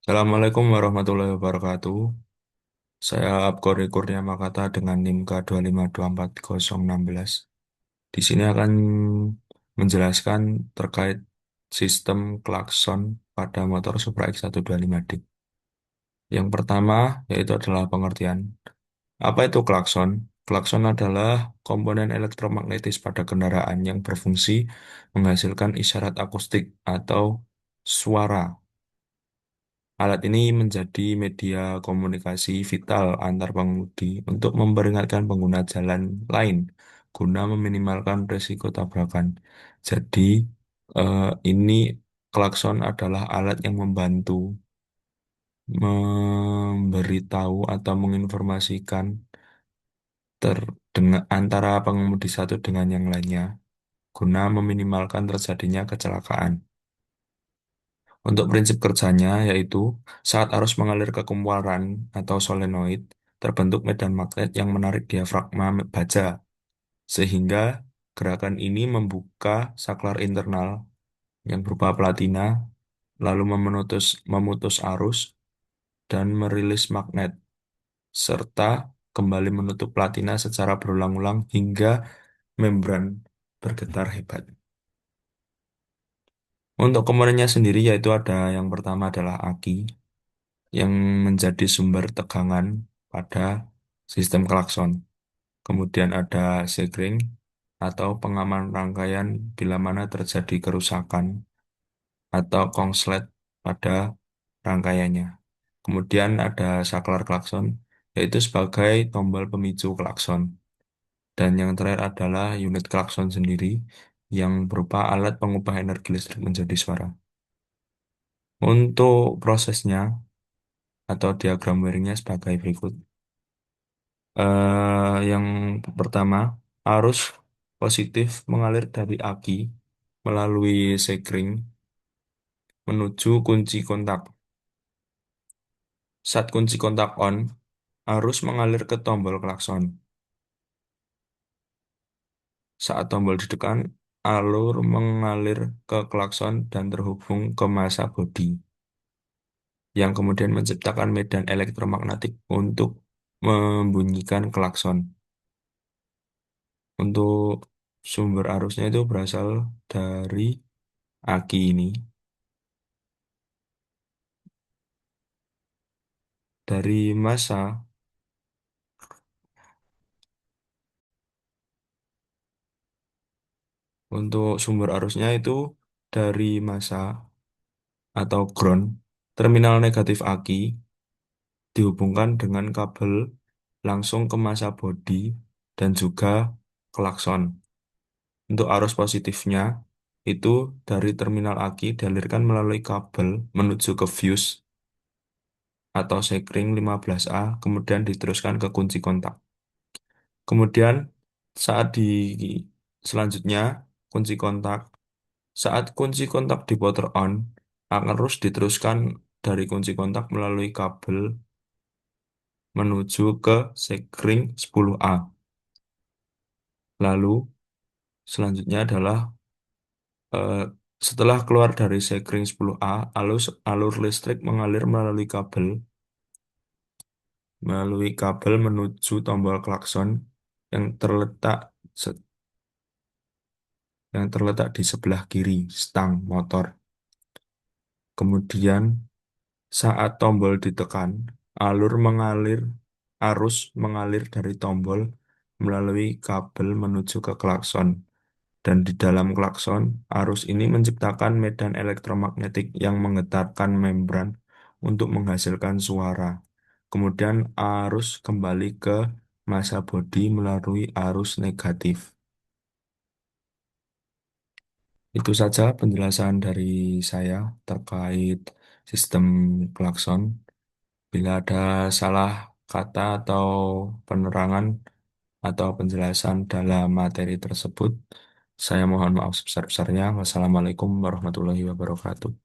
Assalamualaikum warahmatullahi wabarakatuh. Saya Abkori Kurniamakata dengan NIM K2524016. Di sini akan menjelaskan terkait sistem klakson pada motor Supra X125D. Yang pertama yaitu adalah pengertian. Apa itu klakson? Klakson adalah komponen elektromagnetis pada kendaraan yang berfungsi menghasilkan isyarat akustik atau suara. Alat ini menjadi media komunikasi vital antar pengemudi untuk memperingatkan pengguna jalan lain guna meminimalkan risiko tabrakan. Jadi, ini klakson adalah alat yang membantu memberitahu atau menginformasikan antara pengemudi satu dengan yang lainnya guna meminimalkan terjadinya kecelakaan. Untuk prinsip kerjanya yaitu saat arus mengalir ke kumparan atau solenoid, terbentuk medan magnet yang menarik diafragma baja, sehingga gerakan ini membuka saklar internal yang berupa platina, lalu memutus arus dan merilis magnet, serta kembali menutup platina secara berulang-ulang hingga membran bergetar hebat. Untuk komponennya sendiri yaitu ada yang pertama adalah aki yang menjadi sumber tegangan pada sistem klakson. Kemudian ada sekring atau pengaman rangkaian bila mana terjadi kerusakan atau korslet pada rangkaiannya. Kemudian ada saklar klakson, yaitu sebagai tombol pemicu klakson. Dan yang terakhir adalah unit klakson sendiri, yang berupa alat pengubah energi listrik menjadi suara. Untuk prosesnya atau diagram wiringnya sebagai berikut. Yang pertama, arus positif mengalir dari aki melalui sekring menuju kunci kontak. Saat kunci kontak on, arus mengalir ke tombol klakson. Saat tombol ditekan, alur mengalir ke klakson dan terhubung ke massa bodi, yang kemudian menciptakan medan elektromagnetik untuk membunyikan klakson. Untuk sumber arusnya itu berasal dari aki ini. Dari massa, untuk sumber arusnya itu dari massa atau ground, terminal negatif aki dihubungkan dengan kabel langsung ke massa bodi dan juga klakson. Untuk arus positifnya itu dari terminal aki dialirkan melalui kabel menuju ke fuse atau sekring 15A, kemudian diteruskan ke kunci kontak. Kemudian saat di selanjutnya kunci kontak, saat kunci kontak diputar on, akan terus diteruskan dari kunci kontak melalui kabel menuju ke sekring 10A. Lalu selanjutnya adalah eh, setelah keluar dari sekring 10A, alur listrik mengalir melalui kabel menuju tombol klakson yang terletak se- yang terletak di sebelah kiri stang motor. Kemudian saat tombol ditekan, arus mengalir dari tombol melalui kabel menuju ke klakson. Dan di dalam klakson, arus ini menciptakan medan elektromagnetik yang menggetarkan membran untuk menghasilkan suara. Kemudian arus kembali ke massa bodi melalui arus negatif. Itu saja penjelasan dari saya terkait sistem klakson. Bila ada salah kata atau penerangan atau penjelasan dalam materi tersebut, saya mohon maaf sebesar-besarnya. Wassalamualaikum warahmatullahi wabarakatuh.